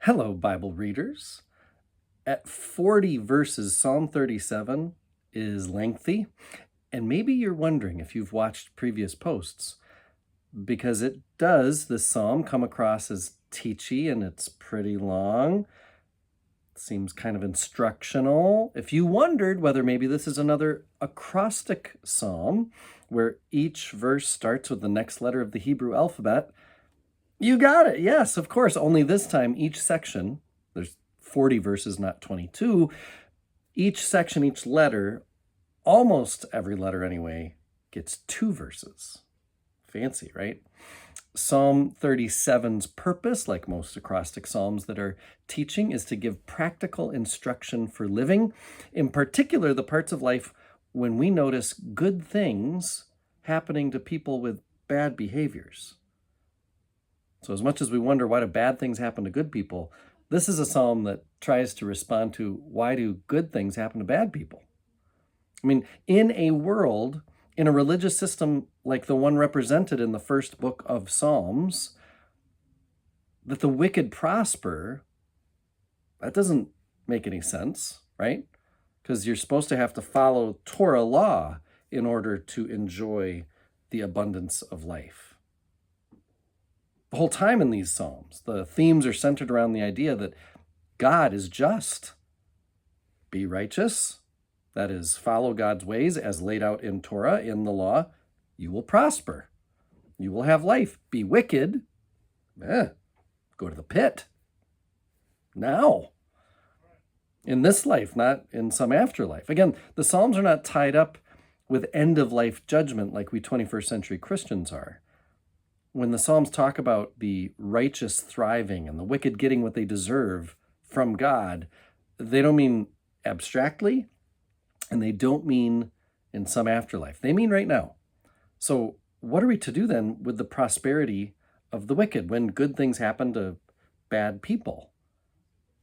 Hello, Bible readers. At 40 verses, Psalm 37 is lengthy, and maybe you're wondering if you've watched previous posts, because it does, this psalm, come across as teachy and it's pretty long. It seems kind of instructional. If you wondered whether maybe this is another acrostic psalm, where each verse starts with the next letter of the Hebrew alphabet, you got it. Yes, of course. Only this time, each section, there's 40 verses, not 22. Each section, each letter, almost every letter anyway, gets 2 verses. Fancy, right? Psalm 37's purpose, like most acrostic psalms that are teaching, is to give practical instruction for living, in particular, the parts of life when we notice good things happening to people with bad behaviors. So as much as we wonder why do bad things happen to good people, this is a psalm that tries to respond to why do good things happen to bad people? I mean, in a world, in a religious system like the one represented in the first book of Psalms, that the wicked prosper, that doesn't make any sense, right? Because you're supposed to have to follow Torah law in order to enjoy the abundance of life. The whole time in these Psalms, the themes are centered around the idea that God is just. Be righteous, that is, follow God's ways as laid out in Torah, in the law, you will prosper. You will have life. Be wicked, go to the pit. Now. In this life, not in some afterlife. Again, the Psalms are not tied up with end-of-life judgment like we 21st century Christians are. When the Psalms talk about the righteous thriving and the wicked getting what they deserve from God, they don't mean abstractly, and they don't mean in some afterlife. They mean right now. So what are we to do then with the prosperity of the wicked when good things happen to bad people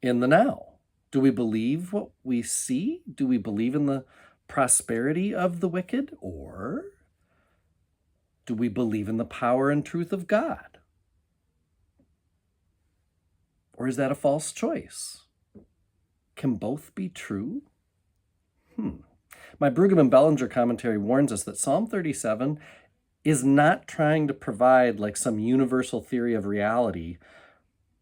in the now? Do we believe what we see? Do we believe in the prosperity of the wicked? Or do we believe in the power and truth of God? Or is that a false choice? Can both be true? My Brueggemann and Bellinger commentary warns us that Psalm 37 is not trying to provide like some universal theory of reality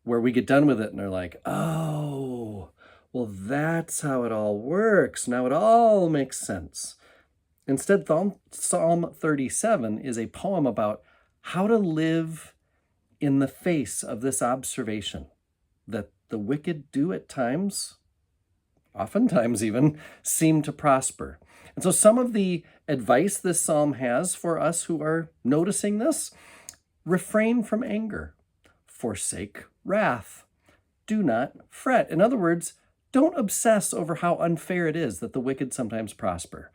where we get done with it and they're like, oh, well, that's how it all works. Now it all makes sense. Instead, Psalm 37 is a poem about how to live in the face of this observation that the wicked do at times, oftentimes even, seem to prosper. And so some of the advice this psalm has for us who are noticing this: refrain from anger, forsake wrath, do not fret. In other words, don't obsess over how unfair it is that the wicked sometimes prosper.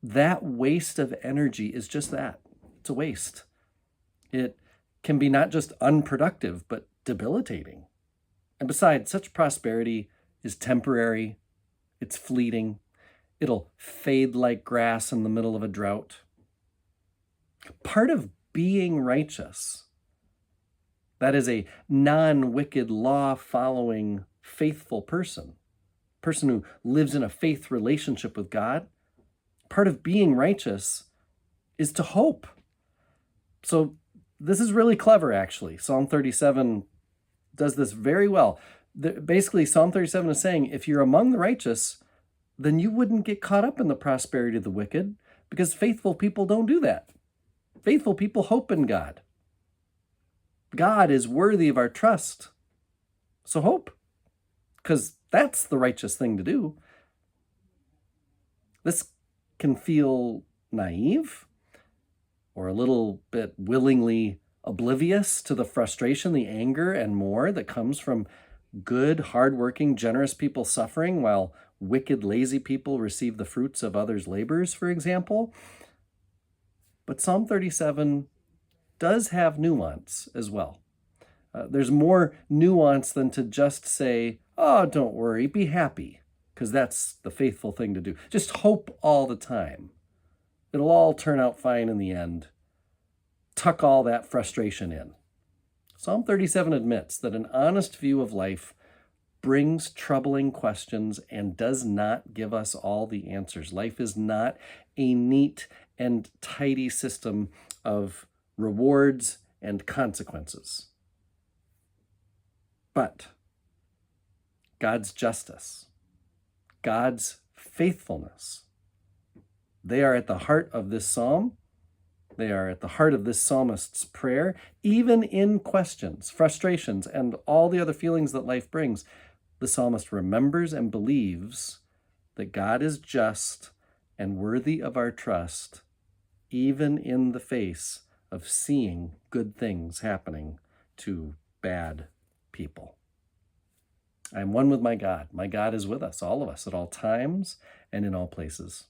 That waste of energy is just that. It's a waste. It can be not just unproductive, but debilitating. And besides, such prosperity is temporary. It's fleeting. It'll fade like grass in the middle of a drought. Part of being righteous, that is a non-wicked, law-following, faithful person who lives in a faith relationship with God, part of being righteous is to hope. So this is really clever, actually. Psalm 37 does this very well. Basically, Psalm 37 is saying, if you're among the righteous, then you wouldn't get caught up in the prosperity of the wicked, because faithful people don't do that. Faithful people hope in God. God is worthy of our trust. So hope, because that's the righteous thing to do. This can feel naive or a little bit willingly oblivious to the frustration, the anger, and more that comes from good, hardworking, generous people suffering while wicked, lazy people receive the fruits of others' labors, for example. But Psalm 37 does have nuance as well. There's more nuance than to just say, oh, don't worry, be happy, because that's the faithful thing to do. Just hope all the time. It'll all turn out fine in the end. Tuck all that frustration in. Psalm 37 admits that an honest view of life brings troubling questions and does not give us all the answers. Life is not a neat and tidy system of rewards and consequences. But God's justice, God's faithfulness, they are at the heart of this psalm. They are at the heart of this psalmist's prayer, even in questions, frustrations, and all the other feelings that life brings. The psalmist remembers and believes that God is just and worthy of our trust, even in the face of seeing good things happening to bad people. I am one with my God. My God is with us, all of us, at all times and in all places.